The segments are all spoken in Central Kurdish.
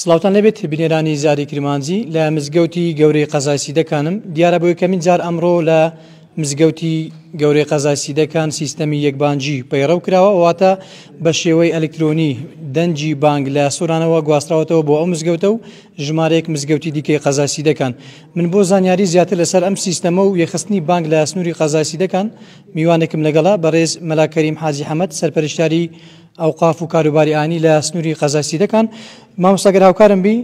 سڵاوتان لەبێت بینێرانی زاری کرمانجی لە مزگەوتی گەورەی قەزای سیدەکانم دیارە بۆ یەکەمین جار ئەمڕۆ لە مزگەوتی گەورەی قەزای سیدەکان سیستەمی یەکبانجی پەیڕەو کراوە واتە بە شێوەی ئەلکترۆنی دەنجی بانگ لە سۆرانەوە گواستراوەتەوە بۆ ئەو مزگەوتە و ژمارەیەک مزگەوتی دیکەی قەزای سیدەکان. من بۆ زانیاری زیاتر لەسەر ئەم سیستەمە و یەخستنی بانگ لە سنووری قەزای سیدەکان میوانێکم لەگەڵا بەڕێز مەلاکەریم حاجی حەمەد سەرپەرشتیاری ئەوقاف و کاروباری ئاینی لە سنووری قەزای سیدەکان. مامۆستاگەر هاوکارم بی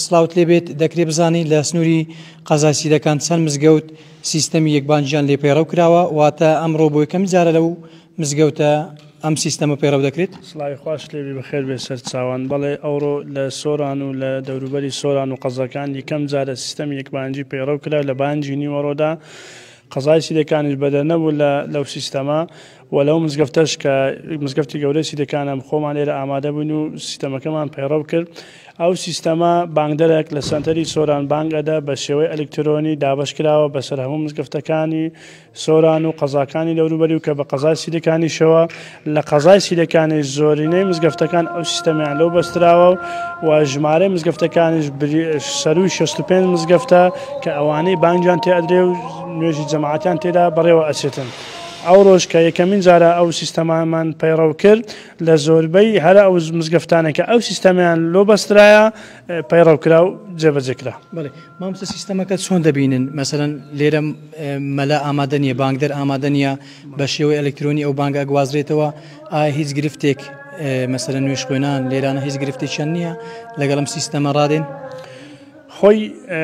سڵاوت لێبێت دەکرێت بزانی لە سنووری قەزای سیدەکان چەند مزگەوت سیستەمی یەکبانجیان لێ پەیڕەو کراوە واتە ئەمڕۆ بۆ یەکەم جارە لەو مزگەوتە ئەم سیستەمە پەیڕەو دەکرێت. سڵاوی خوش لێبی بەخێر بێ سەر چاوان بەڵێ ئەوڕۆ لە سۆران و لە دەوروبەری سۆران و قەزاکان یەکەم جارە سیستەمی یەکبانجی پەیڕەو کرا لە بانجی نیوەڕۆدا قەزای سیدەکانیش بەدەرنەبوو لەو سیستەمە و لەو مزگەفتەش کە مزگەفتی گەورەی سیدەکانە خۆمان لێرە ئامادە بوون و سیستەمەکەمان پەیڕەو کرد. ئەو سیستەمە بانگدەرێک لە سنتەری سۆران بانگەدا بە شێوەی ئەلکترۆنی دابشکراوە بەسەر هەموو مزگەفتەکانی سۆران و قەزاکانی دەوروبەری و کە بە قەزای سیدەکانیشەوە لە قەزای سیدەکانی زۆرینەی مزگەفتەکان ئەو سیستەمیان لەو بەستراوە و ژمارەی مزگەفتەکانیش سەروی 65 مزگەفتە کە ئەوانەی بانگیان تێئەدرێ و نوێژی جەماعەتیان تێدا بەڕێوە ئەچێتن. ئەو ڕۆژ کە یەکەمین جارە ئەو سیستەمان پەیڕەو کرد لە زۆربەی هەر ئەو مزگەفتانێکە ئەو سیستەمیان لۆ بەسترایە پەیڕەو کرا و جێبەجێکرا. بەڵێ مامۆستا سیستەمەکە چۆن دەبینن مەسەلەن لێرە مەلا ئامادە نیە بانگدەر ئامادە نیە بە شێوەی ئەلکترۆنی ئەو بانگە گوازرێتەوە ئایا هیچ گرفتێک مەسەلەن نوێژ خوێنان لێرانە هیچ گرفتی چەند نییە لەگەڵم سیستەمە ڕادێن؟ خۆی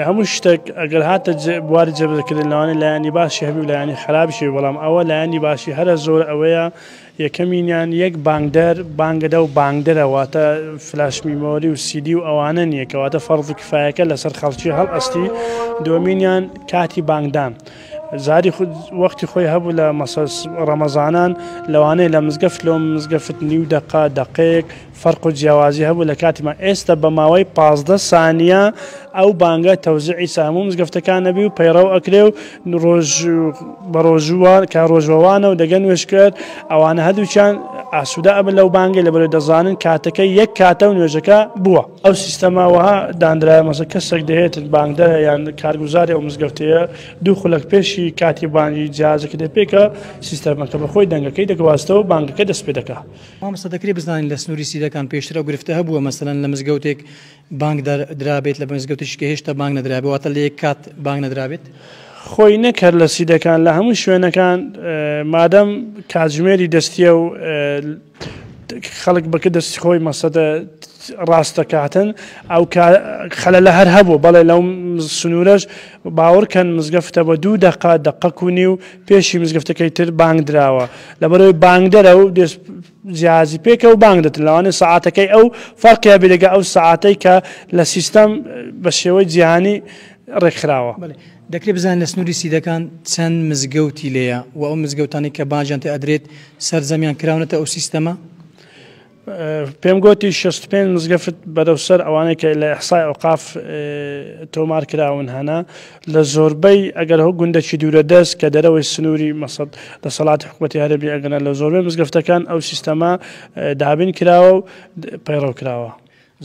هەموو شتێک ئەگەر هاتە بواری جێبەجێکردن لەوانێ لایانی باشی هەبی و لایانی خراپیشی بەڵام ئەوە لایانی باشی هەرە زۆر ئەوەیە یەکەمینیان یەک بانگدەر بانگەدە و بانگدەرە واتە فلاش میمۆری و سیدی و ئەوانە نییە کەواتە فەرض کفایەکە لەسەر خەڵکی هەڵئەستی. دووەمینیان کاتی بانگدان زاری وەختی خۆی هەبوو لە ڕەمەزانان لەوانەیە لە مزگەفت لەو مزگەفت نیو دەقەیەک فەرق و جیاوازی هەبوو لە کاتیمان ئێستا بە ماوەی 15 سانیە ئەو بانگە تەوزیعی هەموو مزگەفتەکان نەبی و پەیڕەو ئەکرێ و بە ڕۆژوان کا ڕۆژەوانە و دەگەن نوێش کرد ئەوانە هەردووچیان ئاسوودە ئەبن لەو بانگی لەبەرەوەی دەزانن کاتەکەی یەک کاتە و نوێژەکە بووە. ئەو سیستەماوەها دانرایە مەسە کەسێک دەهێت بانگدەرە یان کارگوزاری ئەو مزگەفتەیە دوو خولەک پێشی کاتی بانگی جیازەکە دەپێکە سیستەمەکە بەخۆی دەنگەکەی دەگواستەوە بانگەکە دەست پێ دەکات. مامۆستا دەکرێت بزانین لە سنووری سیدەکان پێشترە و گرفتە هەبووە مەسەلەن لە مزگەوتێک بانگ درابێت لە مزگەوتێک کە هێشتا بانگ نەدرابێت واتە لە یەک کات بانگ نەدرابێت؟ خۆی نەکرد لە سیدەکان لە هەموو شوێنەکان مادەم کاتژمێری دەستیە و خەڵک بەکە دەستی خۆی مەسەدە ڕاستەکاتن ئەو خەلە لە هەر هەبوو بەڵێ لەو سنوورەش باوەڕکەن مزگەفتە بە 2 دەقەکونی و پێشی مزگەفتەکەی تر بانگ دراوە لەبەرەوەی بانگدەرە و جیازی پێکە و بانگ دەتن لەوانێ سەعاتەکەی ئەو فەرقیا بێدەگە ئەو سەعاتەی کە لە سیستەم بە شێوەی جیهانی ڕێکخراوە. دەکرێت بزانین لە سنووری سیدەکان چەند مزگەوتی لێیە و ئەو مزگەوتانی کە بانجیان تێئەدرێت سەرجەمیان کراونەتە ئەو سیستەمە؟ پێم گوتی 65 مزگەفت بەرەوسەر ئەوانەیە کە لە ئەحسای ئەوقاف تۆمار کراون هەنا لە زۆربەی ئەگەر هەو گوندەکی دوورە دەست کە دەرەوەی سنووری مەسەد دەسەڵاتی حکوومەتی هەرێمی ئەگەنە لە زۆربەی مزگەفتەکان ئەو سیستەمە دابین کراوە و پەیڕەو کراوە.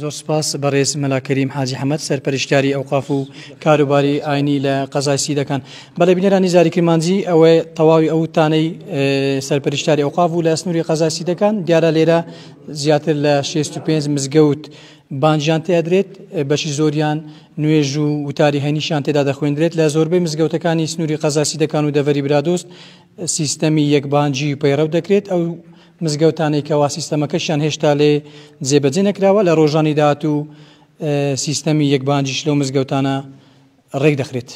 زۆر سپاس بەڕێز مەلاکەریم حاجی حەمەد سەرپەرشتیاری ئەوقاف و کاروباری ئاینی لە قەزای سیدەکان. بەڵێ بینەرانی زاری کرمانجی ئەوەی تەواوی ئەو تانەی سەرپەرشتیاری ئەوقاف و لە سنووری قەزای سیدەکان دیارە لێرە زیاتر لە 65 مزگەوت بانجیان تێدرێت بەشی زۆریان نوێژ و وتاری هەنیشان تێدا دەخوێندرێت لە زۆربەی مزگەوتەکانی سنووری قەزای سیدەکان و دەڤەری برادۆست سیستەمی یەکبانجی پەیڕەو دەکرێت. ئەو مزگەوتانەی کەوا سیستەمەکەشیان هێشتا لێ جێبەجێ نەکراوە لە ڕۆژانی داهات و سیستەمی یەکبانجیش لەو مزگەوتانە ڕێک دەخرێت.